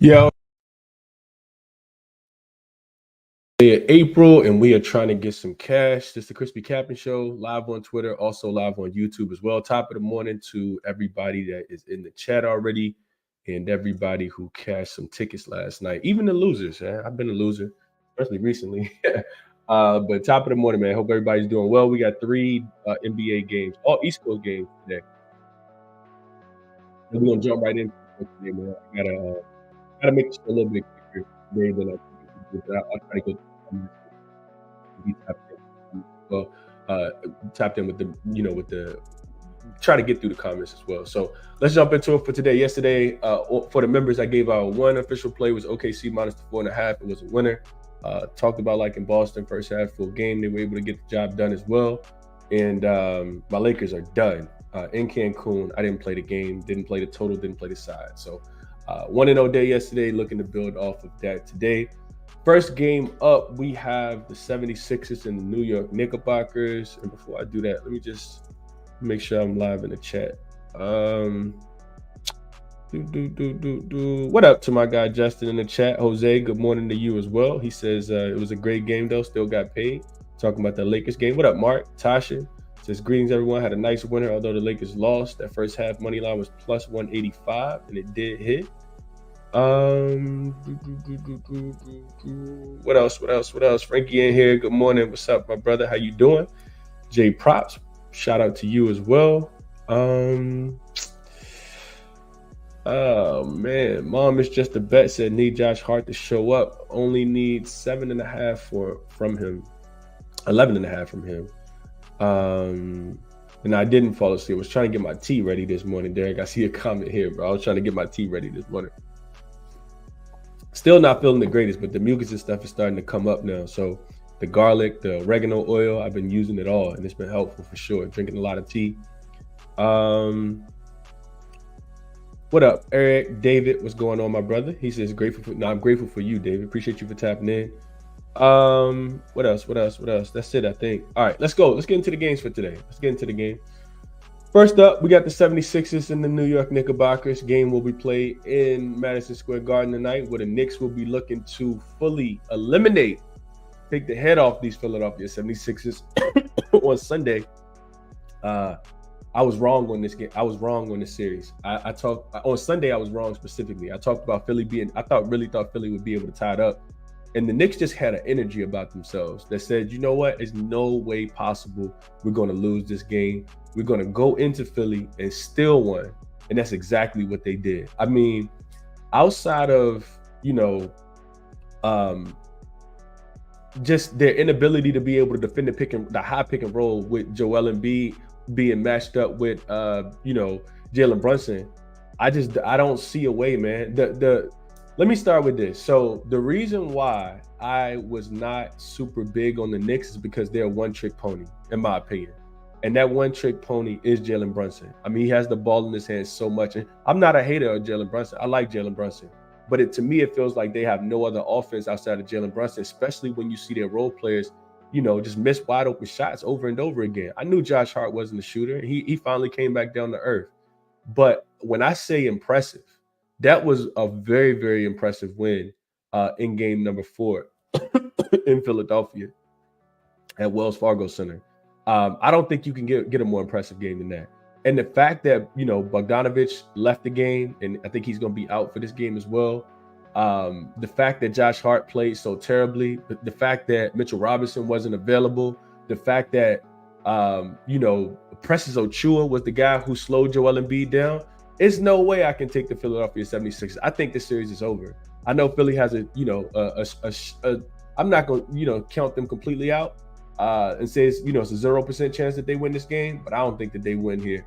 Yo, April, and we are trying to get some cash. This is the ChrisBeCappinn Show, live on Twitter, also live on YouTube as well. Top of the morning to everybody that is in the chat already, and everybody who cashed some tickets last night. Even the losers, man. I've been a loser, especially recently. But top of the morning, man. Hope everybody's doing well. We got three NBA games, all East Coast games today. And we're gonna jump right into it today, man. I gotta make this a little bit quicker today than I think. I'll try to go be tapped in. Well, tapped in with the try to get through the comments as well. So let's jump into it for today. Yesterday, for the members, I gave out one official play was OKC minus the 4.5. It was a winner. Talked about like in Boston, first half full game, they were able to get the job done as well. And my Lakers are done in Cancun. I didn't play the game, didn't play the total, didn't play the side. So 1-0 day yesterday, looking to build off of that today. First game up, we have the 76ers and the New York Knickerbockers. And before I do that, let me just make sure I'm live in the chat. What up to my guy Justin in the chat? Jose, good morning to you as well. He says it was a great game though, still got paid. Talking about the Lakers game. What up, Mark? Tasha says greetings everyone. Had a nice winner, although the Lakers lost. That first half money line was plus 185, and it did hit. What else? Frankie in here. Good morning. What's up, my brother? How you doing? Jay Props, shout out to you as well. Oh man, mom is just a bet. Said need Josh Hart to show up. Only need 7.5 from him. 11.5 from him. And I didn't fall asleep. I was trying to get my tea ready this morning, Derek. I see a comment here, bro. I was trying to get my tea ready this morning. Still not feeling the greatest, but the mucus and stuff is starting to come up now. So the garlic, the oregano oil, I've been using it all, and it's been helpful for sure. Drinking a lot of tea. What up, Eric? David, what's going on, my brother? He says I'm grateful for you, David. Appreciate you for tapping in. What else? That's it, I think. All right, let's go. Let's get into the games for today. Let's get into the game. First up, we got the 76ers and the New York Knickerbockers. Game will be played in Madison Square Garden tonight, where the Knicks will be looking to fully take the head off these Philadelphia 76ers on Sunday. I was wrong on this game. I was wrong on this series. I talked on Sunday. I was wrong specifically. I talked about Philly really thought Philly would be able to tie it up. And the Knicks just had an energy about themselves that said, you know what? There's no way possible we're going to lose this game. We're going to go into Philly and still win. And that's exactly what they did. I mean, outside of, just their inability to be able to defend the high pick and roll with Joel Embiid being matched up with, Jalen Brunson, I don't see a way, man. Let me start with this. So the reason why I was not super big on the Knicks is because they're a one-trick pony, in my opinion. And that one-trick pony is Jalen Brunson. I mean, he has the ball in his hands so much. And I'm not a hater of Jalen Brunson. I like Jalen Brunson. But to me, it feels like they have no other offense outside of Jalen Brunson, especially when you see their role players, just miss wide open shots over and over again. I knew Josh Hart wasn't a shooter. He finally came back down to earth. But when I say impressive, that was a very, very impressive win in game number 4 in Philadelphia at Wells Fargo Center. I don't think you can get a more impressive game than that. And the fact that, Bogdanovich left the game, and I think he's going to be out for this game as well. The fact that Josh Hart played so terribly, the fact that Mitchell Robinson wasn't available, the fact that, Precious Achiuwa was the guy who slowed Joel Embiid down. There's no way I can take the Philadelphia 76ers. I think this series is over. I know Philly has I'm not going to, count them completely out and say it's, it's a 0% chance that they win this game, but I don't think that they win here.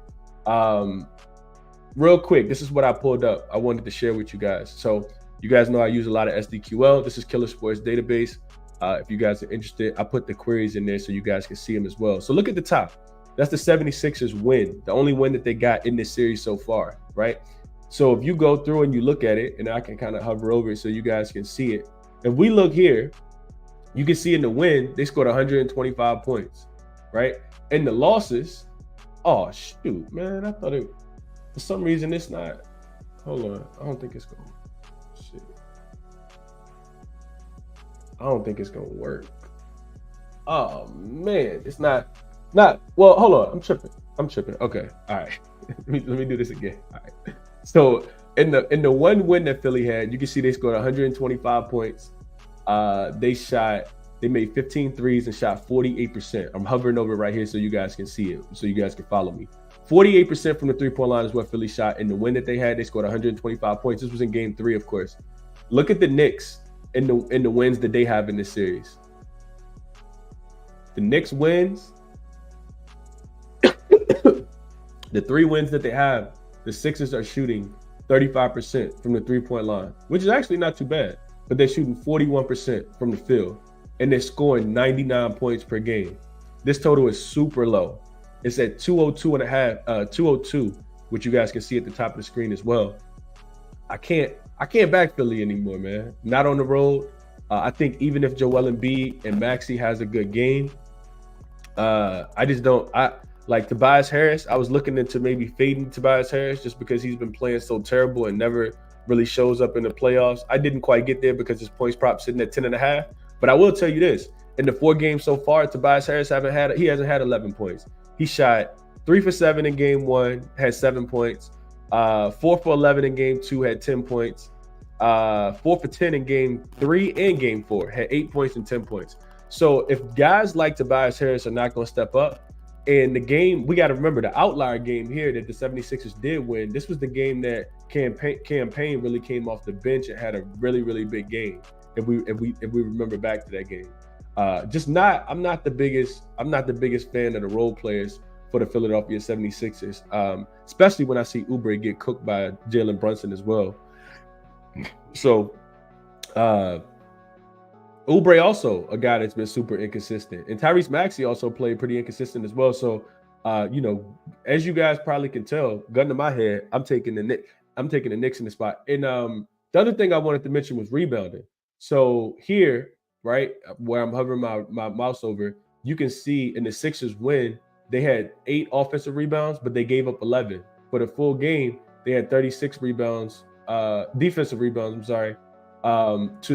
Real quick, this is what I pulled up. I wanted to share with you guys. So you guys know I use a lot of SDQL. This is Killer Sports Database. If you guys are interested, I put the queries in there so you guys can see them as well. So look at the top. That's the 76ers win, the only win that they got in this series so far, right? So if you go through and you look at it, and I can kind of hover over it so you guys can see it. If we look here, you can see in the win, they scored 125 points, right? In the losses, oh, shoot, man. I thought for some reason it's not. Hold on. I don't think it's going. Shit. I don't think it's gonna work. Oh man, it's not. Well, hold on. I'm tripping. Okay, all right. let me do this again. All right. So in the one win that Philly had, you can see they scored 125 points. They made 15 threes and shot 48%. I'm hovering over it right here so you guys can see it, so you guys can follow me. 48% from the three-point line is what Philly shot. In the win that they had, they scored 125 points. This was in game 3, of course. Look at the Knicks in the wins that they have in this series. The Knicks wins, the 3 wins that they have, the Sixers are shooting 35% from the three-point line, which is actually not too bad. But they're shooting 41% from the field, and they're scoring 99 points per game. This total is super low. It's at 202, which you guys can see at the top of the screen as well. I can't back Philly anymore, man. Not on the road. I think even if Joel Embiid and Maxey has a good game, I just don't. I like Tobias Harris. I was looking into maybe fading Tobias Harris just because he's been playing so terrible and never really shows up in the playoffs. I didn't quite get there because his points prop sitting at 10.5. But I will tell you this: in the 4 games so far, Tobias Harris hasn't had 11 points. He shot 3 for 7 in game 1, had 7 points. 4 for 11 in game 2, had 10 points. 4 for 10 in game 3 and game 4, had 8 points and 10 points. So if guys like Tobias Harris are not going to step up, and the game, we got to remember the outlier game here that the 76ers did win. This was the game that Campaign really came off the bench and had a really, really big game. If we remember back to that game. I'm not the biggest fan of the role players for the Philadelphia 76ers, especially when I see Oubre get cooked by Jalen Brunson as well. So Oubre also a guy that's been super inconsistent, and Tyrese Maxey also played pretty inconsistent as well. So as you guys probably can tell, gun to my head, I'm taking the Knicks in the spot. And the other thing I wanted to mention was rebounding. So here, right where I'm hovering my mouse over, you can see in the Sixers win, they had 8 offensive rebounds, but they gave up 11. For the full game, they had 36 rebounds, defensive rebounds, to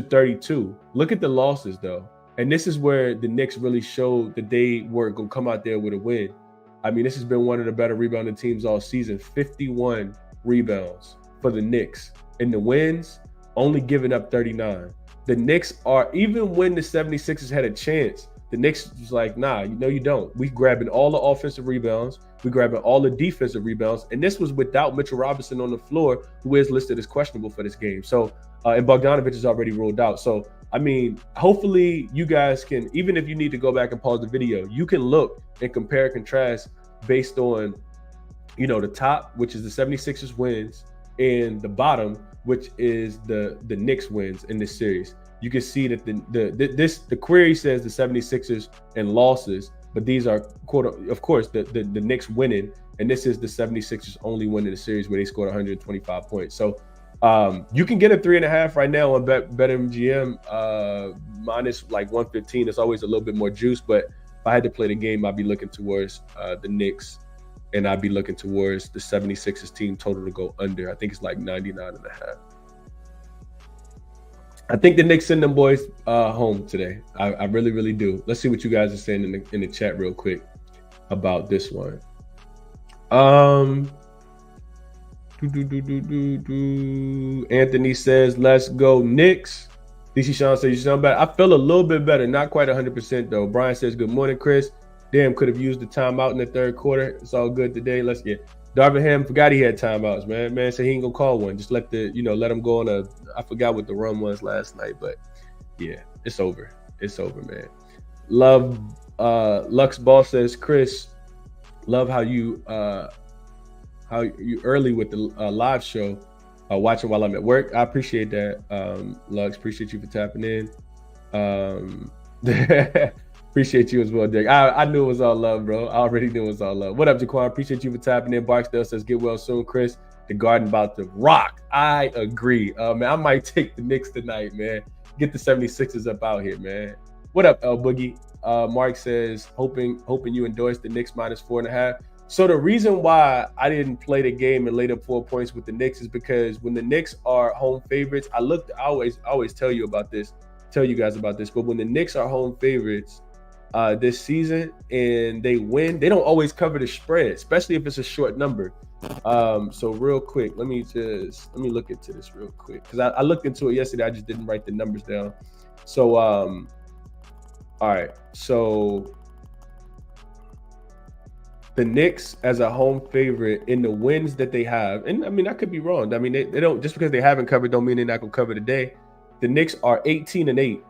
32. Look at the losses though. And this is where the Knicks really showed that they were going to come out there with a win. I mean, this has been one of the better rebounding teams all season. 51 rebounds for the Knicks. In the wins, only giving up 39. The Knicks are, even when the 76ers had a chance, the Knicks was like, nah, you don't. We grabbing all the offensive rebounds. We grabbing all the defensive rebounds. And this was without Mitchell Robinson on the floor, who is listed as questionable for this game. So, and Bogdanović is already ruled out. So, I mean, hopefully you guys can, even if you need to go back and pause the video, you can look and compare and contrast based on, the top, which is the 76ers wins, and the bottom, which is the Knicks wins in this series. You can see that the query says the 76ers and losses, but these are, of course, the Knicks winning, and this is the 76ers only winning the series where they scored 125 points. So you can get a 3.5 right now on BetMGM minus like 115. It's always a little bit more juice, but if I had to play the game, I'd be looking towards the Knicks, and I'd be looking towards the 76ers team total to go under. I think it's like 99.5. I think the Knicks send them boys home today. I really, really do. Let's see what you guys are saying in the chat real quick about this one. Anthony says, let's go Knicks. DC Sean says, you sound better. I feel a little bit better. Not quite 100% though. Brian says, good morning, Chris. Damn, could have used the timeout in the third quarter. It's all good today. Let's get Darvin Ham. Forgot he had timeouts, man. Man said he ain't gonna call one. Just let him go on a. I forgot what the run was last night, but yeah, it's over. It's over, man. Love. Lux Ball says, Chris, love how you early with the live show, watching while I'm at work. I appreciate that, Lux. Appreciate you for tapping in. Appreciate you as well, Dick. I knew it was all love, bro. I already knew it was all love. What up, Jaquan? Appreciate you for tapping in. Barksdale says, get well soon, Chris. The Garden about to rock. I agree. Man, I might take the Knicks tonight, man. Get the 76ers up out here, man. What up, Boogie? Mark says, hoping you endorse the Knicks minus 4.5. So the reason why I didn't play the game and laid up 4 points with the Knicks is because when the Knicks are home favorites, I always tell you about this. tell you guys about this, but when the Knicks are home favorites this season and they win, they don't always cover the spread, especially if it's a short number. So real quick, let me look into this real quick, because I looked into it yesterday. I just didn't write the numbers down. So all right, so the Knicks as a home favorite in the wins that they have, and I mean, I could be wrong. I mean, they don't, just because they haven't covered don't mean they're not gonna cover today. The Knicks are 18-8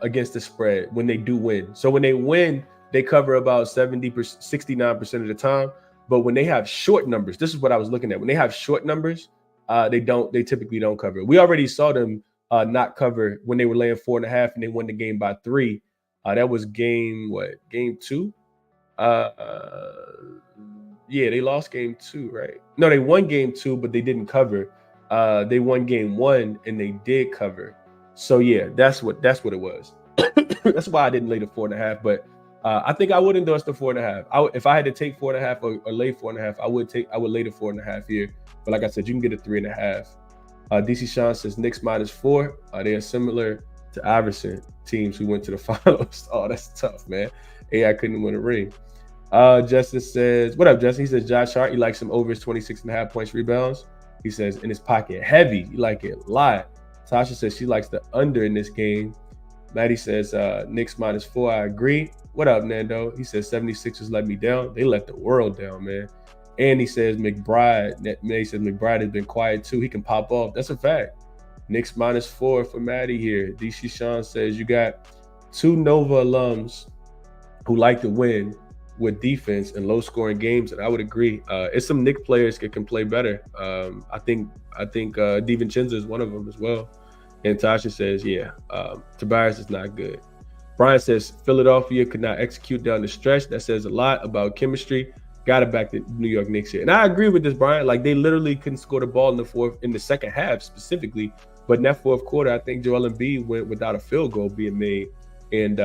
against the spread when they do win. So when they win, they cover about 69% of the time. But when they have short numbers, this is what I was looking at. When they have short numbers, they typically don't cover. We already saw them not cover when they were laying 4.5 and they won the game by 3. That was game 2? Yeah, they lost game 2, right? No, they won game 2, but they didn't cover. They won game 1 and they did cover. So yeah, that's what it was. That's why I didn't lay the 4.5. But I think I would endorse the 4.5. If I had to take 4.5 or lay 4.5, I would lay the 4.5 here. But like I said, you can get a 3.5. DC Sean says Knicks -4. They are similar to Iverson teams who went to the finals. Oh, that's tough, man. AI couldn't win a ring. Justin says, what up, Justin? He says Josh Hart, he likes some overs 26.5 points, rebounds. He says in his pocket heavy, you like it a lot. Tasha says she likes the under in this game. Maddie says Knicks -4. I agree. What up, Nando? He says 76ers let me down. They let the world down, man. And he says McBride has been quiet too. He can pop off. That's a fact. Knicks -4 for Maddie here. DC Sean says you got 2 Nova alums who like to win with defense and low scoring games, and I would agree. It's some Knicks players that can play better. I think DiVincenzo is one of them as well. And Tasha says, yeah, Tobias is not good. Brian says Philadelphia could not execute down the stretch. That says a lot about chemistry. Got to back the New York Knicks here. And I agree with this, Brian. Like, they literally couldn't score the ball in the second half specifically. But in that fourth quarter, I think Joel Embiid went without a field goal being made. And,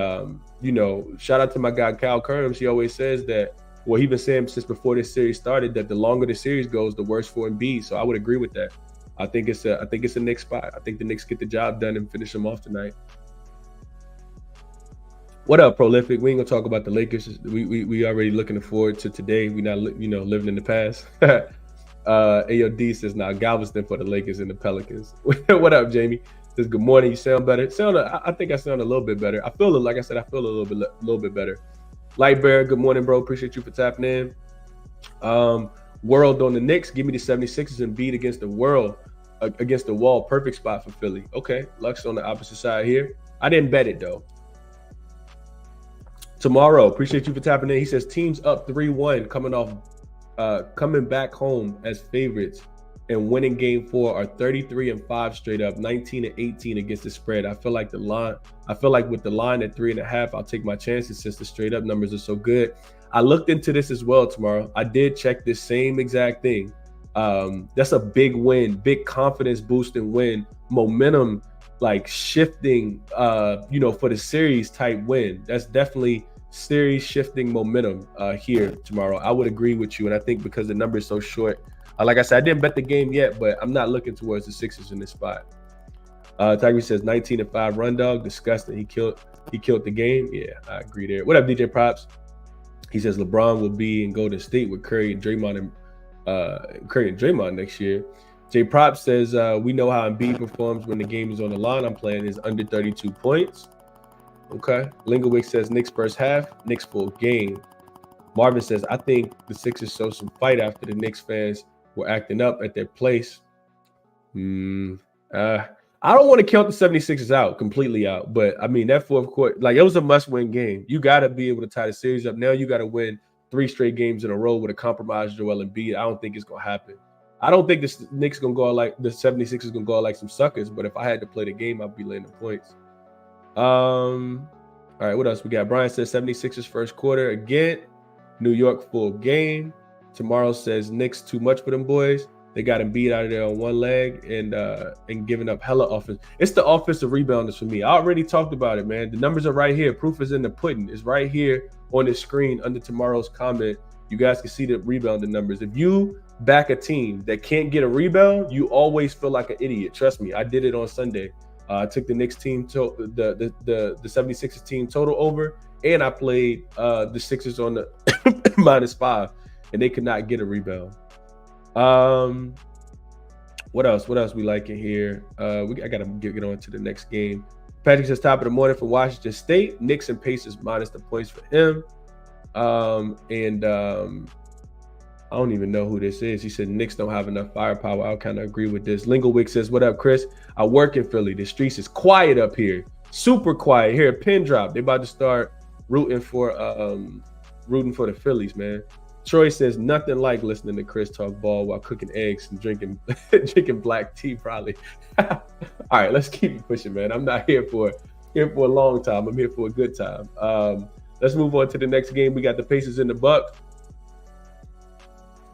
shout out to my guy, Kyle Kerms. He always says that, well, he's been saying since before this series started that the longer the series goes, the worse for Embiid. So I would agree with that. I think it's a Knicks spot. I think the Knicks get the job done and finish them off tonight. What up, Prolific? We ain't gonna talk about the Lakers. We already looking forward to today. We not living in the past. AOD says now Galveston for the Lakers and the Pelicans. What up, Jamie? Says good morning. You sound better. I think I sound a little bit better. I feel a little bit better. Light Bear, good morning, bro. Appreciate you for tapping in. World on the Knicks. Give me the 76ers and beat against the wall. Perfect spot for Philly. Okay, Lux on the opposite side here. I didn't bet it though. Tomorrow, appreciate you for tapping in. He says teams up 3-1 coming back home as favorites and winning game 4 are 33-5 straight up, 19-18 against the spread. I feel like with the line at 3.5, I'll take my chances since the straight up numbers are so good. I looked into this as well tomorrow. I did check this same exact thing. That's a big win, big confidence boosting win, momentum like shifting, for the series type win. That's definitely series shifting momentum here tomorrow. I would agree with you, and I think because the number is so short, like I said, I didn't bet the game yet, but I'm not looking towards the Sixers in this spot. Tiger says 19-5 run dog, disgusting. He killed the game. Yeah, I agree there. What up, DJ Props? He says LeBron will be in Golden State with Curry and Draymond next year. J Prop says we know how Embiid performs when the game is on the line. I'm playing is under 32 points. Okay. Lingowick says Knicks first half, Knicks full game. Marvin says I think the Sixers showed some fight after the Knicks fans were acting up at their place. I don't want to count the 76ers completely out, but I mean that fourth quarter, like it was a must-win game. You got to be able to tie the series up. Now you got to win 3 straight games in a row with a compromised Joel Embiid. I don't think it's gonna happen. I don't think the Knicks gonna go out like the 76ers gonna go out like some suckers. But if I had to play the game, I'd be laying the points. All right, what else we got? Brian says 76ers first quarter again. New York full game. Tomorrow says Knicks too much for them boys. They got him beat out of there on one leg and giving up hella offense. It's the offensive rebounders for me. I already talked about it, man. The numbers are right here. Proof is in the pudding. It's right here on the screen under tomorrow's comment. You guys can see the rebounding numbers. If you back a team that can't get a rebound, you always feel like an idiot. Trust me, I did it on Sunday. I took the Knicks team the 76ers team total over, and I played the Sixers on the -5, and they could not get a rebound. What else? What else we like in here? I gotta get on to the next game. Patrick says top of the morning for Washington State. Knicks and Pacers minus the points for him. I don't even know who this is. He said Knicks don't have enough firepower. I'll kind of agree with this. Lingowick says, what up, Chris? I work in Philly. The streets is quiet up here. Super quiet. Here, pin drop. They about to start rooting for the Phillies, man. Troy says nothing like listening to Chris talk ball while cooking eggs and drinking black tea, probably. All right, let's keep it pushing, man. I'm not here for a long time. I'm here for a good time. Let's move on to the next game. We got the Pacers and the Bucks.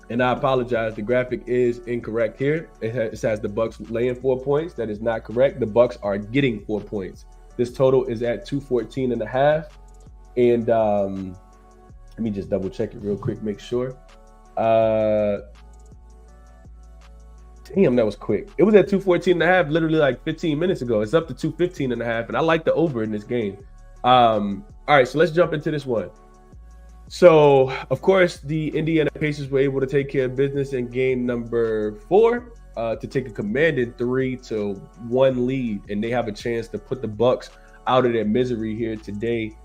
And I apologize, the graphic is incorrect here. It has the Bucks laying 4 points. That is not correct. The Bucks are getting 4 points. This total is at 214.5. And let me just double check it real quick, make sure. Damn, that was quick. It was at 214.5 literally like 15 minutes ago. It's up to 215.5, and I like the over in this game. All right, so let's jump into this one. So, of course, the Indiana Pacers were able to take care of business in game number 4 to take a commanding 3-1 lead, and they have a chance to put the Bucks out of their misery here today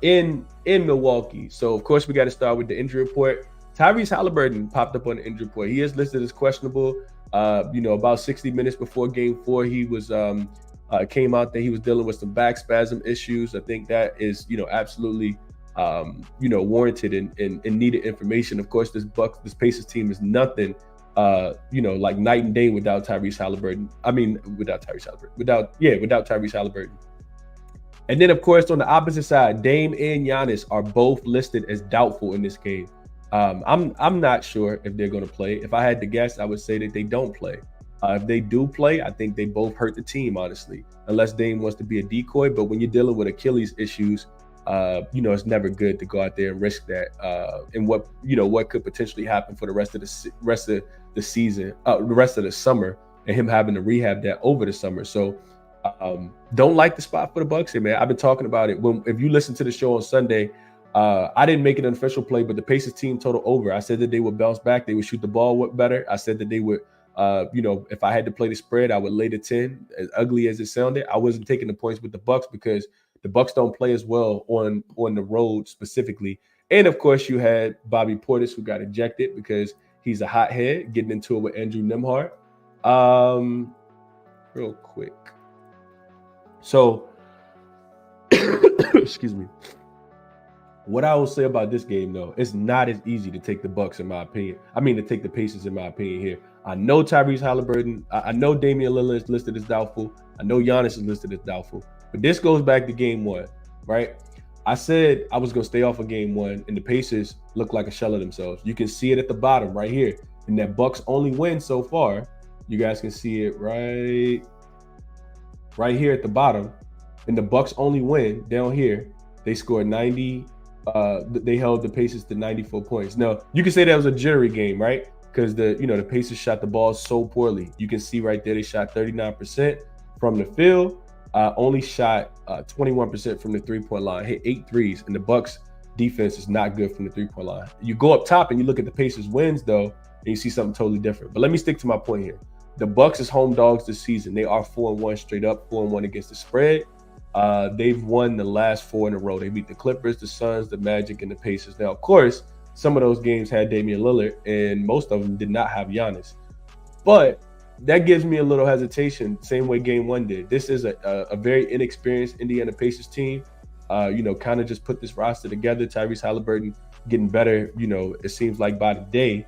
in Milwaukee. So, of course, we got to start with the injury report. Tyrese Halliburton popped up on the injury report. He is listed as questionable. About 60 minutes before game 4, he was came out that he was dealing with some back spasm issues. I think that is, absolutely warranted and needed information. Of course, this Pacers team is nothing, like night and day without Tyrese Halliburton. Without Tyrese Halliburton. And then, of course, on the opposite side, Dame and Giannis are both listed as doubtful in this game. I'm not sure if they're going to play. If I had to guess, I would say that they don't play. If they do play, I think they both hurt the team, honestly, unless Dame wants to be a decoy. But when you're dealing with Achilles issues, it's never good to go out there and risk that. And what could potentially happen for the rest of the season, the rest of the summer, and him having to rehab that over the summer. So don't like the spot for the Bucks here, man. I've been talking about it. If you listen to the show on Sunday, I didn't make it an official play, but the Pacers team total over. I said that they would bounce back. They would shoot the ball better. I said that they would, if I had to play the spread, I would lay the 10. As ugly as it sounded, I wasn't taking the points with the Bucks because the Bucks don't play as well on the road specifically. And of course, you had Bobby Portis, who got ejected because he's a hothead, getting into it with Andrew Nembhard. Real quick. So, excuse me. What I will say about this game, though, it's not as easy to take the Bucks, in my opinion. To take the Pacers, in my opinion, here. I know Tyrese Halliburton. I know Damian Lillard is listed as doubtful. I know Giannis is listed as doubtful. But this goes back to game 1, right? I said I was going to stay off of game 1, and the Pacers look like a shell of themselves. You can see it at the bottom right here. And that Bucks only win so far. You guys can see it right here at the bottom. And the Bucks only win down here. They scored 90. They held the Pacers to 94 points. Now, you can say that was a jittery game, right? Because the Pacers shot the ball so poorly. You can see right there they shot 39% from the field. Only shot 21% from the three-point line, hit 8 threes, and the Bucks defense is not good from the three-point line. You go up top and you look at the Pacers wins, though, and you see something totally different. But let me stick to my point here. The Bucks is home dogs this season. They are 4-1 straight up, 4-1 against the spread. They've won the last 4 in a row. They beat the Clippers, the Suns, the Magic, and the Pacers. Now, of course, some of those games had Damian Lillard, and most of them did not have Giannis. But that gives me a little hesitation, same way game 1 did. This is a very inexperienced Indiana Pacers team. Kind of just put this roster together. Tyrese Halliburton getting better, it seems like by the day.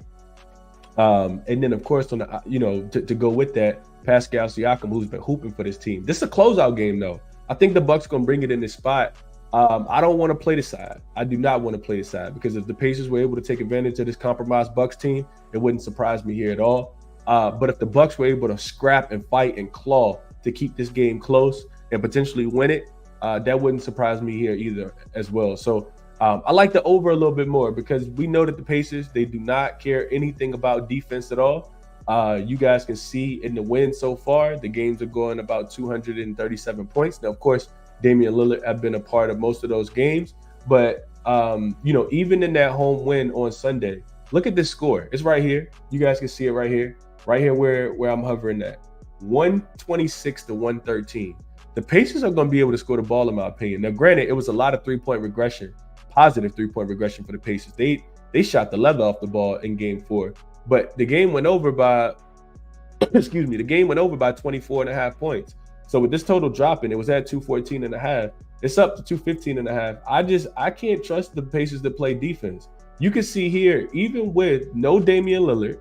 And then, of course, on the, to go with that, Pascal Siakam, who's been hooping for this team. This is a closeout game, though. I think the Bucks going to bring it in this spot. I don't want to play the side. I do not want to play the side because if the Pacers were able to take advantage of this compromised Bucks team, it wouldn't surprise me here at all. But if the Bucks were able to scrap and fight and claw to keep this game close and potentially win it, that wouldn't surprise me here either as well. So I like the over a little bit more because we know that the Pacers, they do not care anything about defense at all. You guys can see in the win so far, the games are going about 237 points. Now, of course, Damian Lillard have been a part of most of those games, but even in that home win on Sunday, look at this score. It's right here. You guys can see it right here where I'm hovering at. 126 to 113. The Pacers are going to be able to score the ball, in my opinion. Now, granted, it was a lot of three-point regression, positive three-point regression for the Pacers. They shot the leather off the ball in Game 4, but the game went over by, the game went over by 24 and a half points. So with this total dropping, it was at 214 and a half. It's up to 215 and a half. I can't trust the Pacers to play defense. You can see here, even with no Damian Lillard,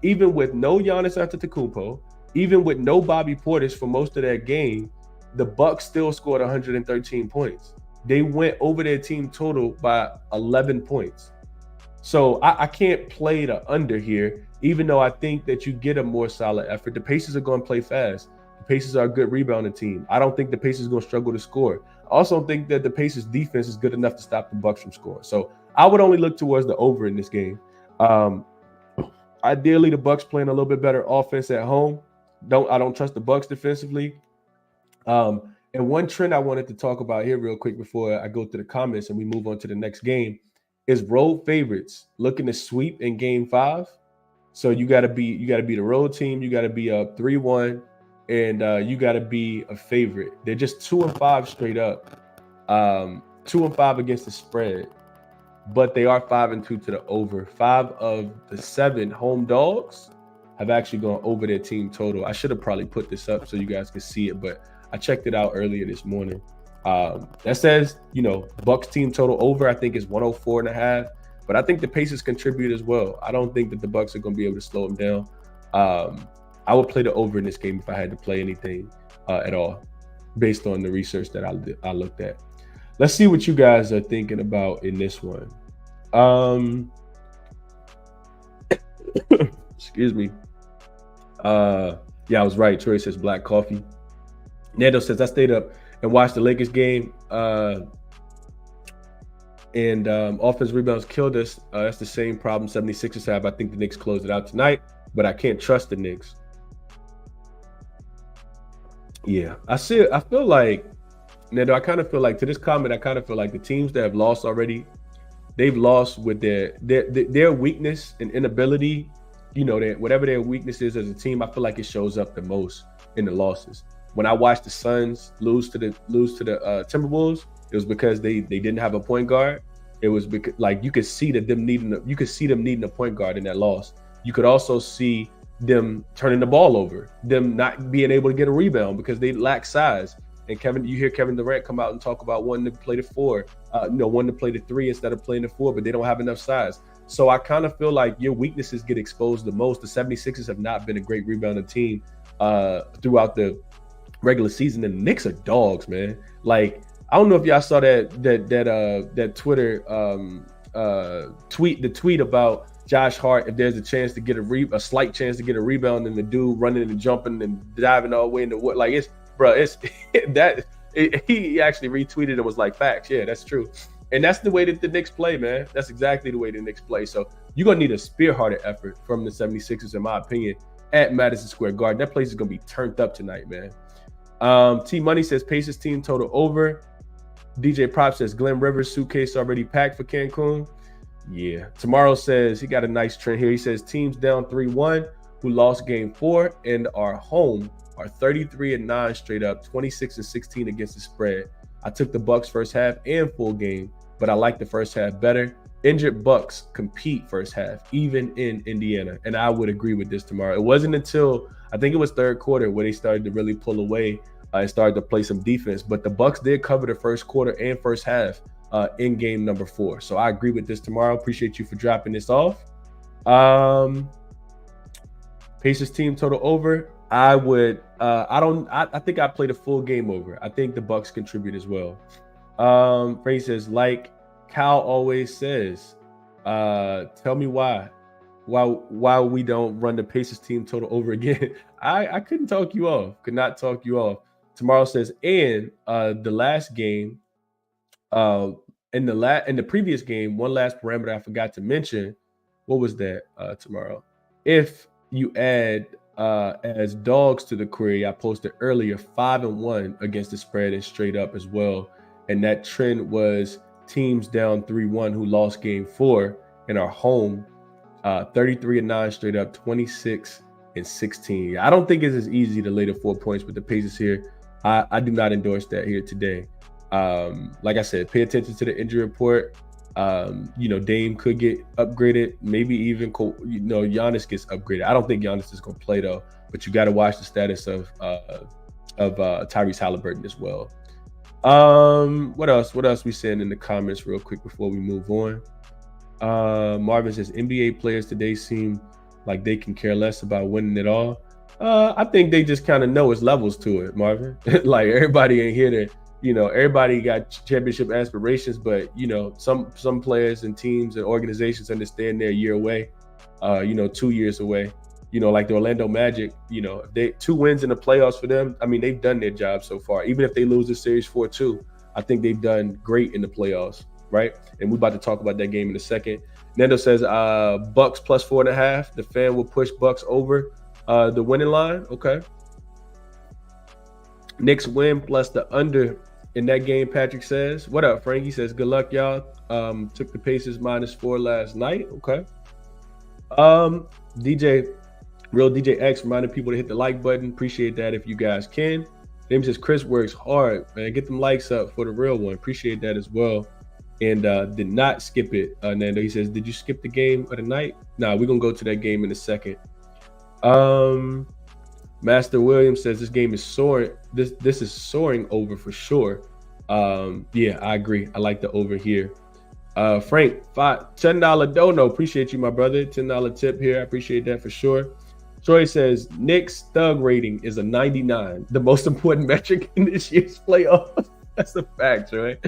even with no Giannis Antetokounmpo, even with no Bobby Portis for most of that game, the Bucks still scored 113 points. They went over their team total by 11 points. So I can't play the under here, even though I think that you get a more solid effort. The Pacers are going to play fast. The Pacers are a good rebounding team. I don't think the Pacers are going to struggle to score. I also think that the Pacers defense is good enough to stop the Bucks from scoring. So I would only look towards the over in this game. Ideally, the Bucks playing a little bit better offense at home. I don't trust the Bucks defensively. And one trend I wanted to talk about here real quick before I go to the comments and we move on to the next game is road favorites looking to sweep in Game 5. So you got to be the road team. You got to be up 3-1, and you got to be a favorite. They're just 2-5 straight up, 2-5 against the spread, but they are 5-2 to the over. 5 of the 7 home dogs have actually gone over their team total. I should have probably put this up so you guys can see it, but I checked it out earlier this morning. That says, Bucks team total over, I think, is 104 and a half. But I think the Pacers contribute as well. I don't think that the Bucks are going to be able to slow them down. I would play the over in this game if I had to play anything at all, based on the research that I looked at. Let's see what you guys are thinking about in this one. Excuse me. Yeah, I was right. Troy says black coffee. Nando says I stayed up and watched the Lakers game. And offense rebounds killed us. That's the same problem 76ers have. I think the Knicks closed it out tonight, but I can't trust the Knicks. Yeah, I feel like, Nando, I kind of feel like, to this comment, I kind of feel like the teams that have lost already, they've lost with their weakness and inability, whatever their weakness is as a team. I feel like it shows up the most in the losses. When I watched the Suns lose to the Timberwolves, it was because they didn't have a point guard. It was because, like, you could see them needing a point guard in that loss. You could also see them turning the ball over, them not being able to get a rebound because they lack size. And you hear Kevin Durant come out and talk about wanting to play the 4, wanting to play the 3 instead of playing the 4, but they don't have enough size. So I kind of feel like your weaknesses get exposed the most. The 76ers have not been a great rebounding team throughout the regular season, and the Knicks are dogs, man. Like, I don't know if y'all saw that Twitter tweet about Josh Hart. If there's a chance to get a slight chance to get a rebound, and the dude running and jumping and diving all the way into what, like, he actually retweeted and was like, facts. Yeah, that's true. And that's the way that the Knicks play, man. That's exactly the way the Knicks play. So you're going to need a spearheaded effort from the 76ers, in my opinion, at Madison Square Garden. That place is going to be turned up tonight, man. T Money says Pacers team total over. DJ Prop says Glenn Rivers suitcase already packed for Cancun. Yeah. Tomorrow says he got a nice trend here. He says teams down 3-1 who lost game 4 and are home are 33-9 straight up, 26-16 against the spread. I took the Bucks first half and full game, but I like the first half better. Injured Bucks compete first half, even in Indiana. And I would agree with this tomorrow. It wasn't until, I think it was third quarter, where they started to really pull away and started to play some defense. But the Bucks did cover the first quarter and first half in game number 4. So I agree with this tomorrow. Appreciate you for dropping this off. Pacers team total over. I think I played a full game over. I think the Bucks contribute as well. Ray says, like Cal always says, tell me why we don't run the Pacers team total over again. I couldn't talk you off. Could not talk you off. Tomorrow says, and the last game, in the previous game, one last parameter I forgot to mention. What was that? Tomorrow, if you add as dogs to the query, I posted earlier 5-1 against the spread and straight up as well. And that trend was teams down 3-1 who lost game 4 and are home 33-9 straight up, 26-16. I don't think it's as easy to lay the 4 points with the Pacers here. I do not endorse that here today. Like I said, pay attention to the injury report. Dame could get upgraded. Maybe even, Giannis gets upgraded. I don't think Giannis is going to play though, but you got to watch the status of Tyrese Halliburton as well. What else? What else we saying in the comments real quick before we move on? Marvin says NBA players today seem like they can care less about winning it all. I think they just kind of know it's levels to it, Marvin. Like everybody ain't here to, everybody got championship aspirations, but some players and teams and organizations understand they're a year away, 2 years away. Like the Orlando Magic, if they 2 wins in the playoffs for them, I mean, they've done their job so far. Even if they lose the series 4-2, I think they've done great in the playoffs, right? And we're about to talk about that game in a second. Nando says Bucks plus 4.5. The fan will push Bucks over the winning line. Okay. Knicks win plus the under in that game, Patrick says. What up, Frankie? Says, good luck, y'all. Took the Pacers -4 last night. Okay. Real DJ X reminded people to hit the like button. Appreciate that if you guys can. James says, Chris works hard, man. Get them likes up for the real one. Appreciate that as well. And did not skip it, Nando. He says, did you skip the game of the night? Nah, we're going to go to that game in a second. Master Williams says this game is soaring. This is soaring over for sure. Yeah, I agree. I like the over here. Frank, $10 dono. Appreciate you, my brother. $10 tip here. I appreciate that for sure. Troy says Knicks thug rating is a 99, the most important metric in this year's playoffs. That's a fact, Troy.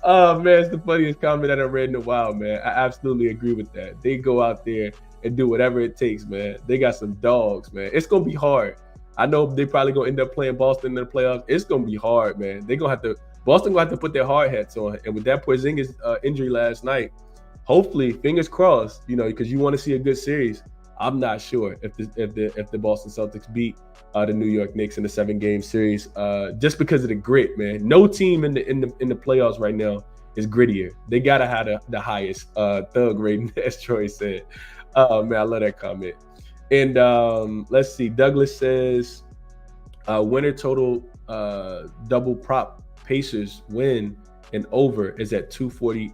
Oh man, it's the funniest comment that I've read in a while, man. I absolutely agree with that. They go out there and do whatever it takes, man. They got some dogs, man. It's gonna be hard. I know they probably gonna end up playing Boston in the playoffs. It's gonna be hard, man. Boston gonna have to put their hard hats on. And with that Porzingis injury last night, hopefully, fingers crossed, because you want to see a good series. I'm not sure if the Boston Celtics beat the New York Knicks in the 7-game series, just because of the grit, man. No team in the playoffs right now is grittier. They gotta have the highest thug rating, as Troy said. Man, I love that comment. And let's see. Douglas says winner total double prop Pacers win and over is at 240.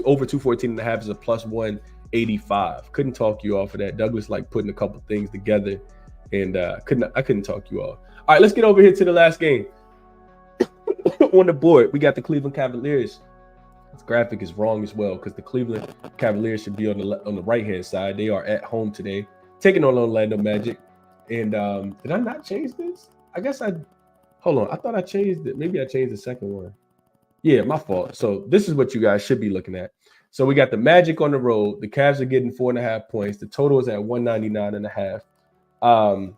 Over 214.5 is a plus 185. Couldn't talk you off of that. Douglas like putting a couple things together, and I couldn't talk you off. All right, let's get over here to the last game. On the board, we got the Cleveland Cavaliers. This graphic is wrong as well because the Cleveland Cavaliers should be on the right hand side. They are at home today, taking on Orlando Magic. And did I not change this? I guess hold on. I thought I changed it. Maybe I changed the second one. Yeah, my fault. So this is what you guys should be looking at. So we got the Magic on the road. The Cavs are getting 4.5 points. The total is at 199.5.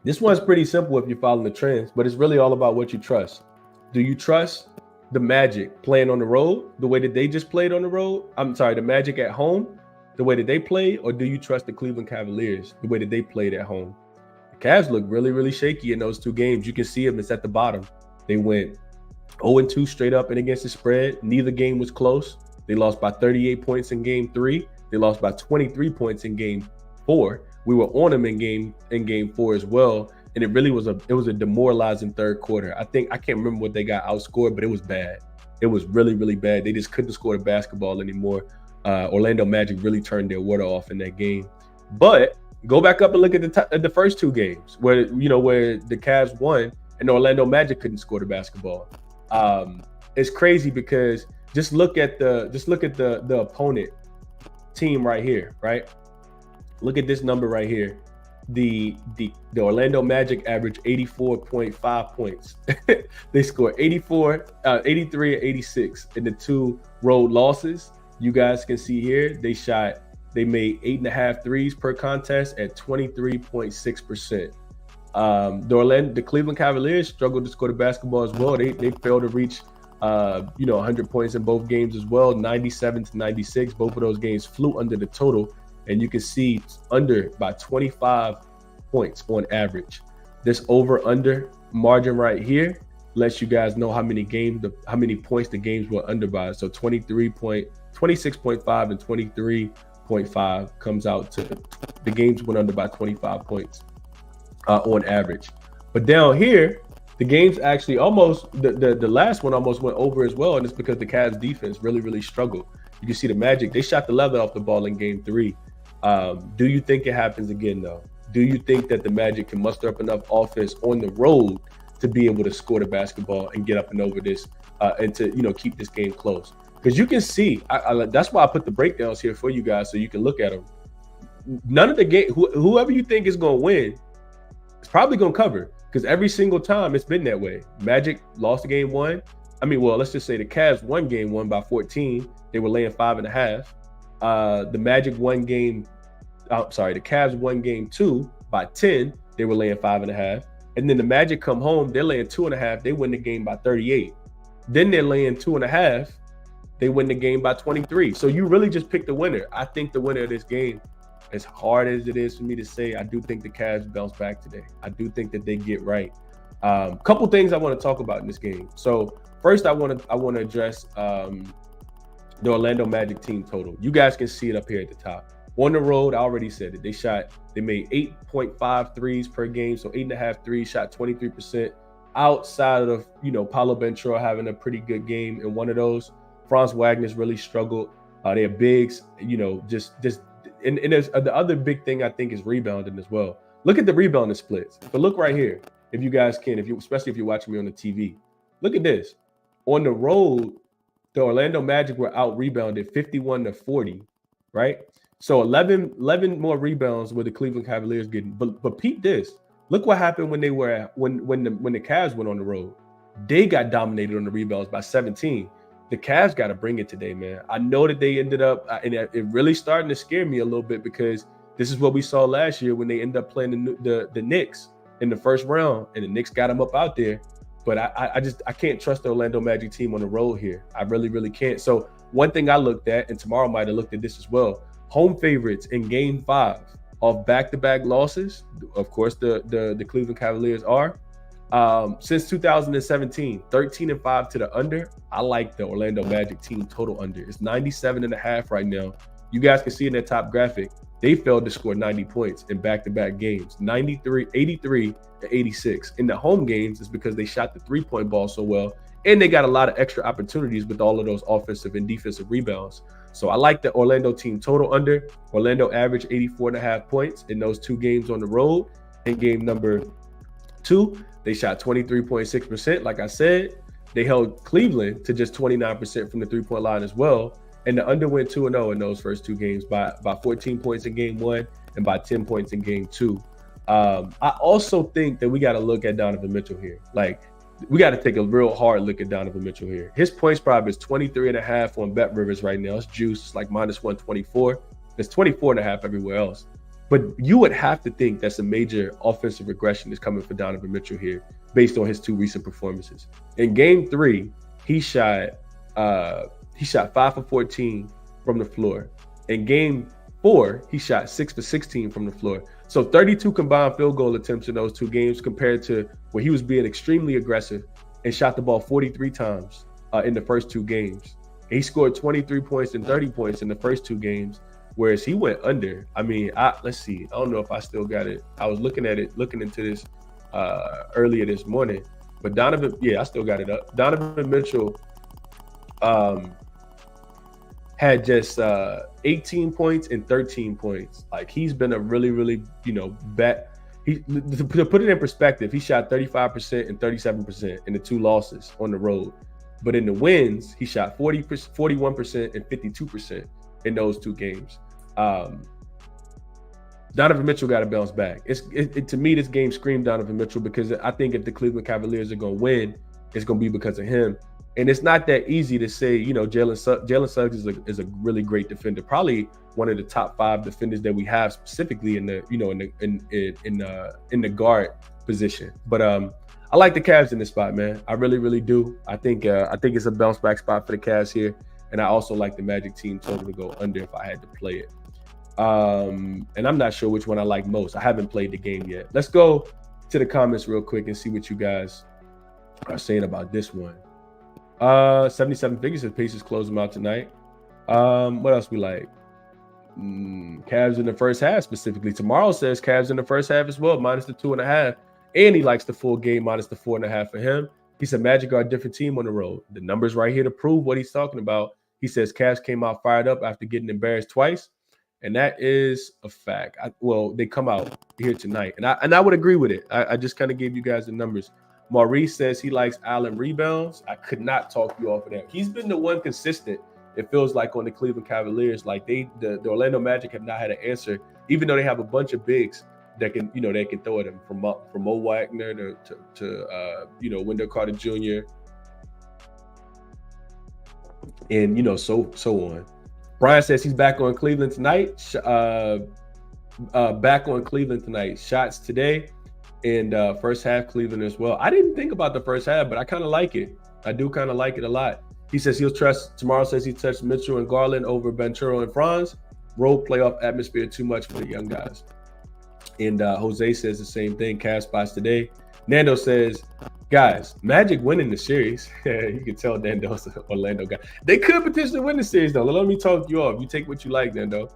This one's pretty simple if you're following the trends, but it's really all about what you trust. Do you trust the Magic playing on the road the way that they just played on the road? I'm sorry, the Magic at home the way that they played, or do you trust the Cleveland Cavaliers the way that they played at home? The Cavs look really, really shaky in those 2 games. You can see them. It's at the bottom. They went 0-2 straight up and against the spread. Neither game was close. They lost by 38 points in game 3. They lost by 23 points in game 4. We were on them in game 4 as well. And it really was a demoralizing third quarter. I can't remember what they got outscored, but it was bad. It was really, really bad. They just couldn't score the basketball anymore. Orlando Magic really turned their water off in that game. But go back up and look at the first 2 games where the Cavs won and the Orlando Magic couldn't score the basketball. It's crazy because just look at the opponent team right here, right? Look at this number right here. The Orlando Magic averaged 84.5 points. They scored 83 and 86 in the 2 road losses. You guys can see here they made 8.5 threes per contest at 23.6%. The Cleveland Cavaliers struggled to score the basketball as well. They failed to reach 100 points in both games as well, 97 to 96. Both of those games flew under the total. and you can see under by 25 points on average. This over/under margin right here lets you guys know how many points the games were under by. So 26.5 and 23.5 comes out to the games went under by 25 points on average. But down here, the games actually almost the last one almost went over as well, and it's because the Cavs defense really struggled. You can see the Magic, they shot the leather off the ball in game 3. Do you think it happens again though? Do you think that the Magic can muster up enough offense on the road to be able to score the basketball and get up and over this and to keep this game close? Because you can see, that's why I put the breakdowns here for you guys so you can look at them. None of the game, whoever you think is going to win, is probably going to cover. Because every single time it's been that way. Magic lost game 1. Let's just say the Cavs won game 1 by 14. They were laying 5.5. The Magic won game. The Cavs won game 2 by 10. They were laying 5.5. And then the Magic come home. They're laying 2.5. They win the game by 38. Then they're laying 2.5. They win the game by 23. So you really just pick the winner. I think the winner of this game, as hard as it is for me to say, I do think the Cavs bounce back today. I do think that they get right. Couple things I want to talk about in this game. So first, I want to address the Orlando Magic team total. You guys can see it up here at the top. On the road, I already said it. They made 8.5 threes per game, so 8.5 threes, shot 23%. Outside of Paolo Banchero having a pretty good game in one of those, Franz Wagner's really struggled. Their bigs, just. And there's the other big thing I think is rebounding as well. Look at the rebounding splits. But look right here, if you guys can, especially if you're watching me on the TV. Look at this. On the road, the Orlando Magic were out rebounded 51-40, right? So 11 more rebounds were the Cleveland Cavaliers getting. But peep this. Look what happened when the Cavs went on the road. They got dominated on the rebounds by 17. The Cavs got to bring it today, man. I know that they ended up, and it really starting to scare me a little bit because this is what we saw last year when they ended up playing the Knicks in the first round, and the Knicks got them up out there. But I can't trust the Orlando Magic team on the road here. I really can't. So one thing I looked at, and tomorrow might have looked at this as well, home favorites in Game 5 of back-to-back losses. Of course, the Cleveland Cavaliers are. Since 2017, 13-5 to the under. I like the Orlando Magic team total under. It's 97.5 right now. You guys can see in that top graphic, they failed to score 90 points in back-to-back games, 83 to 86. In the home games, it's because they shot the three-point ball so well, and they got a lot of extra opportunities with all of those offensive and defensive rebounds. So I like the Orlando team total under. Orlando averaged 84.5 points in those 2 games on the road. In game number 2, they shot 23.6%. Like I said, they held Cleveland to just 29% from the three-point line as well. And the under went 2-0 in those first 2 games by 14 points in game 1 and by 10 points in game 2. I also think that we got to look at Donovan Mitchell here. Like, we got to take a real hard look at Donovan Mitchell here. His points prop is 23.5 on Bet Rivers right now. It's juice. It's like minus 124. It's 24.5 everywhere else. But you would have to think that's a major offensive regression is coming for Donovan Mitchell here based on his 2 recent performances. In game 3, he shot 5 for 14 from the floor. In game 4, he shot 6 for 16 from the floor. So 32 combined field goal attempts in those 2 games compared to where he was being extremely aggressive and shot the ball 43 times in the first 2 games. He scored 23 points and 30 points in the first 2 games. Whereas he went under. Let's see. I don't know if I still got it. I was looking into this earlier this morning. But Donovan, I still got it up. Donovan Mitchell had just 18 points and 13 points. Like, he's been a really, to put it in perspective, he shot 35% and 37% in the 2 losses on the road. But in the wins, he shot 41% and 52% in those 2 games. Donovan Mitchell got to bounce back. To me, this game screamed Donovan Mitchell because I think if the Cleveland Cavaliers are going to win, it's going to be because of him. And it's not that easy to say, Jalen Suggs is a really great defender, probably one of the top 5 defenders that we have specifically in the guard position. But I like the Cavs in this spot, man. I really do. I think it's a bounce back spot for the Cavs here. And I also like the Magic team total to go under if I had to play it. And I'm not sure which one I like most. I haven't played the game yet. Let's go to the comments real quick and see what you guys are saying about this one. 77 figures says Pacers close them out tonight. What else we like? Cavs in the first half specifically. Tomorrow says Cavs in the first half as well, minus the 2.5. And he likes the full game minus the 4.5 for him. He said Magic are a different team on the road. The numbers right here to prove what he's talking about. He says Cavs came out fired up after getting embarrassed twice. And that is a fact. They come out here tonight. And I would agree with it. I just kind of gave you guys the numbers. Maurice says he likes Allen rebounds. I could not talk you off of that. He's been the one consistent, it feels like, on the Cleveland Cavaliers. Like the Orlando Magic have not had an answer, even though they have a bunch of bigs that can, they can throw at him, from Mo Wagner to Wendell Carter Jr. and so on. Brian says he's back on Cleveland tonight. Back on Cleveland tonight. Shots today, and first half Cleveland as well. I didn't think about the first half, but I kind of like it. I do kind of like it a lot. He says tomorrow says he trusts Mitchell and Garland over Banchero and Franz. Road playoff atmosphere too much for the young guys. And Jose says the same thing. Cavs spots today. Nando says, guys, Magic winning the series. You can tell Nando's an Orlando guy. They could potentially win the series, though. Let me talk you off. You take what you like, Nando.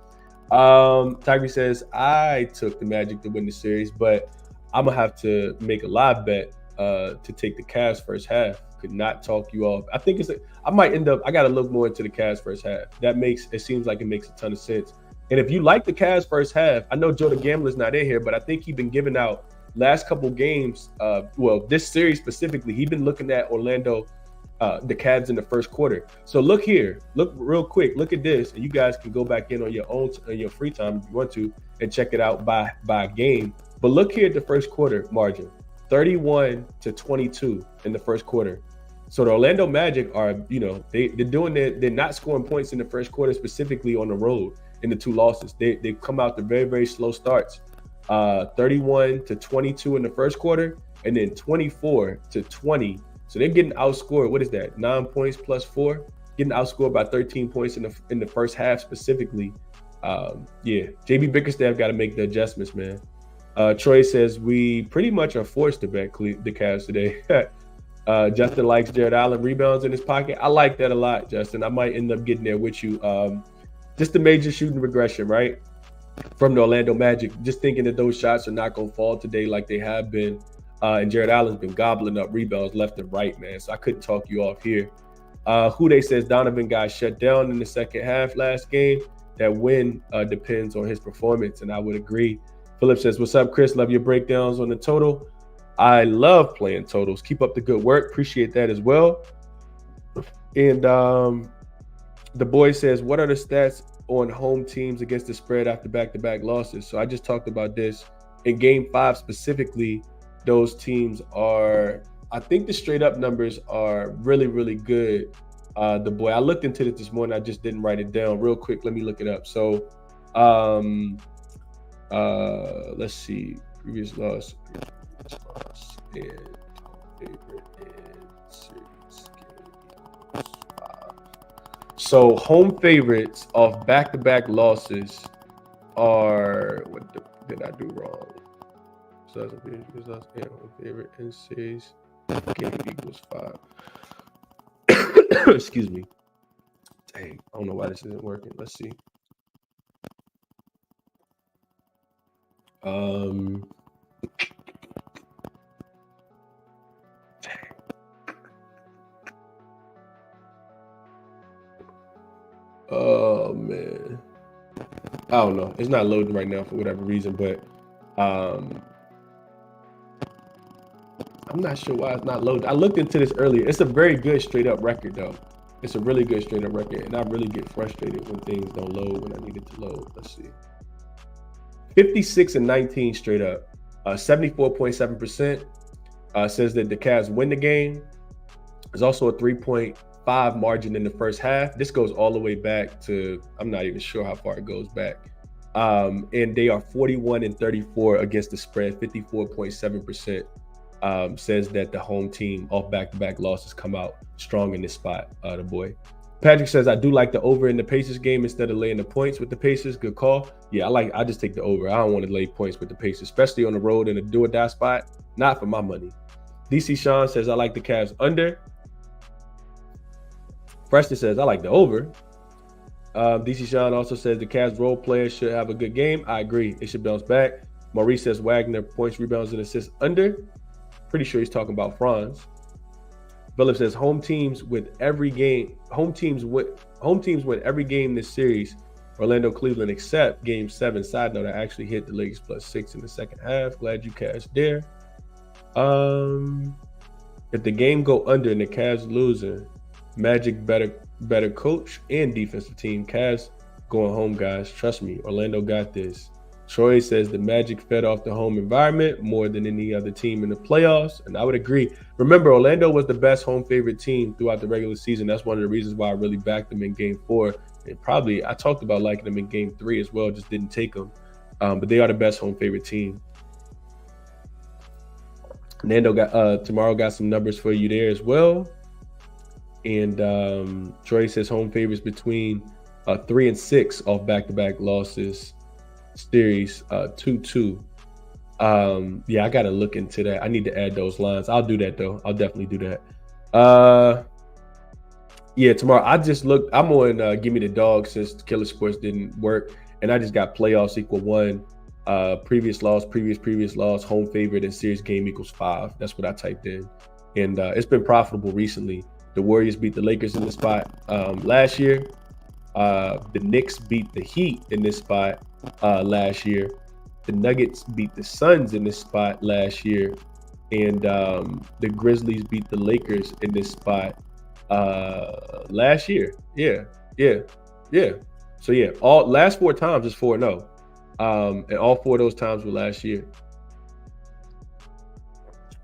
Tyree says, I took the Magic to win the series, but I'm going to have to make a live bet to take the Cavs first half. Could not talk you off. I think I might end up, I got to look more into the Cavs first half. It seems like it makes a ton of sense. And if you like the Cavs first half, I know Joe the Gambler's not in here, but I think he's been giving out last couple games, this series specifically, he's been looking at Orlando, the Cavs in the first quarter. So look here, look real quick, look at this, and you guys can go back in on your own, your free time if you want to, and check it out by game. But look here at the first quarter margin, 31-22 in the first quarter. So the Orlando Magic are, they're not scoring points in the first quarter, specifically on the road in the two losses. They come out to very, very slow starts. 31-22 in the first quarter, and then 24-20. So they're getting outscored. What is that? 9 points plus 4, getting outscored by 13 points in the first half specifically. JB Bickerstaff got to make the adjustments, man. Troy says we pretty much are forced to bet the Cavs today. Justin likes Jared Allen rebounds in his pocket. I like that a lot, Justin. I might end up getting there with you. Just a major shooting regression, right? From the Orlando Magic, just thinking that those shots are not going to fall today like they have been. And Jared Allen's been gobbling up rebounds left and right, man. So I couldn't talk you off here. Hude says Donovan got shut down in the second half last game. That win depends on his performance, and I would agree. Philip says, what's up, Chris? Love your breakdowns on the total. I love playing totals. Keep up the good work. Appreciate that as well. And the boy says, what are the stats on home teams against the spread after back-to-back losses? So I just talked about this. In Game 5 specifically, those teams are, I think the straight-up numbers are really, really good. The boy, I looked into it this morning. I just didn't write it down. Real quick, let me look it up. So let's see. Previous loss and favorite in series game. So home favorites of back-to-back losses are, what did I do wrong? So that's a home favorite in series game equals 5. Excuse me. Dang, I don't know why this isn't working. Let's see. Oh man, I don't know. It's not loading right now for whatever reason, but I'm not sure why it's not loading. I looked into this earlier. It's a very good straight up record though. It's a really good straight up record, and I really get frustrated when things don't load when I need it to load. Let's see. 56-19 straight up. 74.7% says that the Cavs win the game. There's also a 3.5 margin in the first half. This goes all the way back to, I'm not even sure how far it goes back. And they are 41-34 against the spread. 54.7% says that the home team off back-to-back losses come out strong in this spot, the boy. Patrick says, I do like the over in the Pacers game instead of laying the points with the Pacers. Good call. Yeah, I just take the over. I don't want to lay points with the Pacers, especially on the road in a do or die spot. Not for my money. DC Sean says, I like the Cavs under. Preston says, I like the over. DC Sean also says the Cavs role players should have a good game. I agree. It should bounce back. Maurice says Wagner points, rebounds, and assists under. Pretty sure he's talking about Franz. Philip says home teams win every game this series. Orlando, Cleveland, except Game 7. Side note, I actually hit the Lakers +6 in the second half. Glad you cashed there. If the game go under and the Cavs losing, Magic better coach and defensive team. Cavs going home, guys. Trust me, Orlando got this. Troy says the Magic fed off the home environment more than any other team in the playoffs, and I would agree. Remember, Orlando was the best home favorite team throughout the regular season. That's one of the reasons why I really backed them in Game 4. And probably I talked about liking them in Game 3 as well, just didn't take them. But they are the best home favorite team. Nando got tomorrow got some numbers for you there as well. And Troy says home favorites between 3 and 6 off back-to-back losses. Series 2-2. Yeah, I gotta look into that. I need to add those lines. I'll do that though. I'll definitely do that. Yeah, tomorrow I just looked. I'm on Give Me the Dog since Killer Sports didn't work, and I just got playoffs equal 1, previous loss, previous loss, home favorite, and series game equals 5. That's what I typed in, and it's been profitable recently. The Warriors beat the Lakers in this spot last year. The Knicks beat the Heat in this spot last year. The Nuggets beat the Suns in this spot last year. And the Grizzlies beat the Lakers in this spot last year. Yeah. So yeah, all last 4 times is 4-0. And all 4 of those times were last year.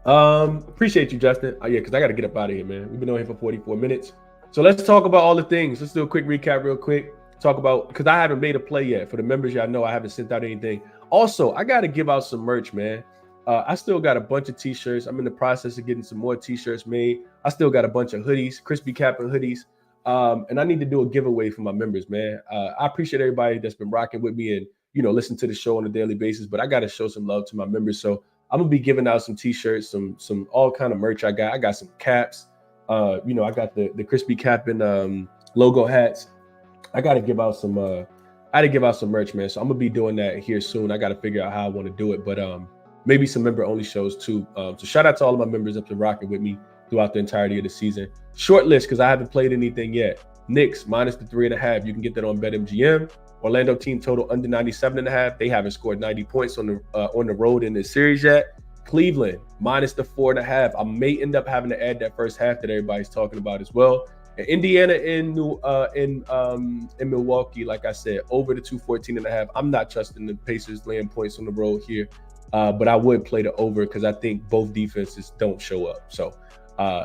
Appreciate you, Justin. Yeah, because I got to get up out of here, man. We've been on here for 44 minutes. So let's talk about all the things. Let's do a quick recap real quick. Talk about, because I haven't made a play yet. For the members, y'all know I haven't sent out anything. Also, I got to give out some merch, man. I still got a bunch of t-shirts. I'm in the process of getting some more t-shirts made. I still got a bunch of hoodies, ChrisBeCappinn hoodies. And I need to do a giveaway for my members, man. I appreciate everybody that's been rocking with me and, listen to the show on a daily basis, but I got to show some love to my members. So I'm going to be giving out some t-shirts, some all kind of merch I got. I got some caps. I got the ChrisBeCappinn logo hats. I got to give out some merch, man. So I'm going to be doing that here soon. I got to figure out how I want to do it, but maybe some member only shows too. So shout out to all of my members up to rocking with me throughout the entirety of the season. Short list, because I haven't played anything yet. Knicks -3.5. You can get that on BetMGM. Orlando team total under 97.5. They haven't scored 90 points on the road in this series yet. Cleveland -4.5. I may end up having to add that first half that everybody's talking about as well. And Indiana in Milwaukee, like I said, over the 214.5. I'm not trusting the Pacers laying points on the road here, but I would play the over because I think both defenses don't show up. So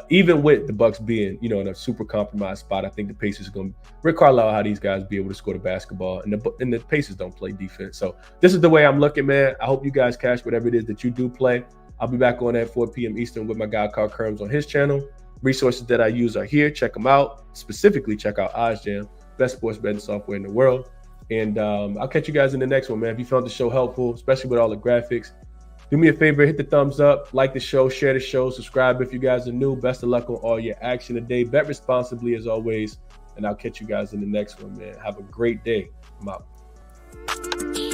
even with the Bucks being, in a super compromised spot, I think the Pacers are going to Rick Carlisle how these guys be able to score the basketball, and the Pacers don't play defense. So this is the way I'm looking, man. I hope you guys cash whatever it is that you do play. I'll be back on at 4 p.m. Eastern with my guy Carl Kerms on his channel. Resources that I use are here. Check them out. Specifically, check out OddsJam, best sports betting software in the world. And I'll catch you guys in the next one, man. If you found the show helpful, especially with all the graphics, do me a favor, hit the thumbs up, like the show, share the show, subscribe if you guys are new. Best of luck on all your action today. Bet responsibly as always. And I'll catch you guys in the next one, man. Have a great day. I'm out.